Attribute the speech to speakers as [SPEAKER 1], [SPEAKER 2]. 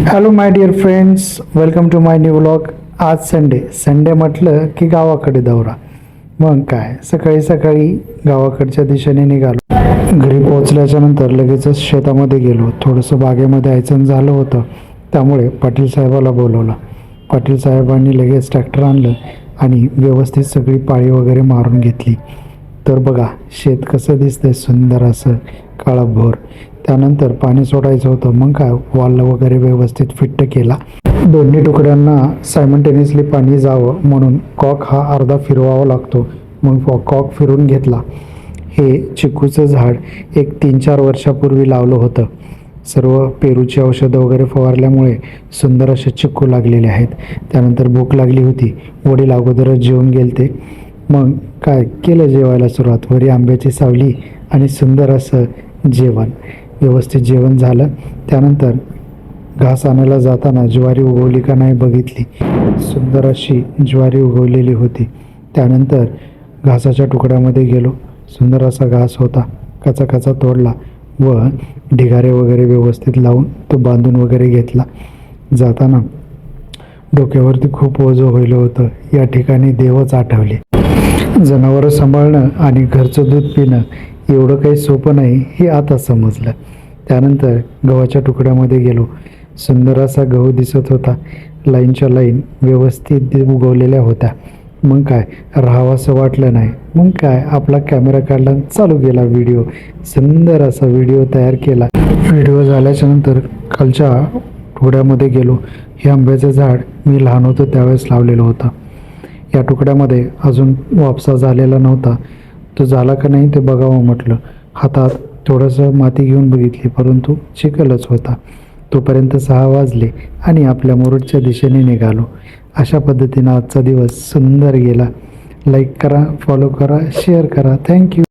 [SPEAKER 1] Hello my dear friends, welcome to my new vlog. आज Sunday म्हटलं की गावाकडे दौरा. मग काय, सकाळी सकाळी गावाकडच्या दिशेने निघालो. घरी पोहोचल्याच्या नंतर लगेचच शेतामध्ये गेलो. थोडंसं बागेमध्ये आयचं झालं होतं, त्यामुळे पाटील साहेबाला बोलवलं. पाटील साहेबांनी लगेच ट्रॅक्टर आणलं आणि व्यवस्थित सगळी पाळी वगैरे मारून घेतली. तर बघा शेत कसं दिसतंय, सुंदर असं काळाभोर. त्यानंतर पाणी सोडायचं होतं. मग काय, वाल वगैरे व्यवस्थित फिट्ट केला. दोन्ही तुकड्यांना सायमल्टेनियसली पाणी जावं म्हणून कॉक हा अर्धा फिरवावा लागतो. मग कॉक फिरून घेतला. हे चिकूचं झाड एक 3-4 वर्षापूर्वी लावलं होतं. सर्व पेरूची औषधं वगैरे फवारल्यामुळे सुंदर असे चिकू लागलेले आहेत. त्यानंतर भूक लागली होती. वडील अगोदरच जेवून गेलते. मग काय केलं जेवायला सुरुवात. वरी आंब्याची सावली आणि सुंदर असं जेवण. व्यवस्थित जेवण झालं. त्यानंतर घास आणायला जाताना ज्वारी उगवली का नाही बघितली. सुंदर अशी ज्वारी उगवलेली होती. त्यानंतर घासाच्या तुकड्यामध्ये गेलो. सुंदर असा घास होता. कचा तोडला व ढिगारे वगैरे व्यवस्थित लावून तो बांधून वगैरे घेतला. जाताना डोक्यावरती खूप ओझं होईल होतं. या ठिकाणी देवच आठवले. जनावरं सांभाळणं आणि घरचं दूध पिणं एवढं काही सोपं नाही हे आता समजलं. त्यानंतर गव्हाच्या तुकड्यामध्ये गेलो. सुंदर असा गहू दिसत होता. लाईनच्या लाईन व्यवस्थित उगवलेल्या होत्या. मग काय, राहावंसं वाटलं नाही. मग काय, आपला कॅमेरा काढला, चालू केला व्हिडिओ. सुंदर असा व्हिडिओ तयार केला. व्हिडिओ झाल्याच्या नंतर खालच्या तुकड्यामध्ये गेलो. हे आंब्याचं झाड मी लहान होतो त्यावेळेस लावलेलं होतं. या तुकड्यामध्ये अजून वापसा झालेला नव्हता. तो झाला का नाही ते बघावं म्हटलं. हातात थोडंसं माती घेऊन बघितली, परंतु चिखलच होता. तोपर्यंत 6 वाजले आणि आपल्या मुरुडच्या दिशेने निघालो. अशा पद्धतीनं आजचा दिवस सुंदर गेला. लाईक करा, फॉलो करा, शेअर करा. थँक्यू.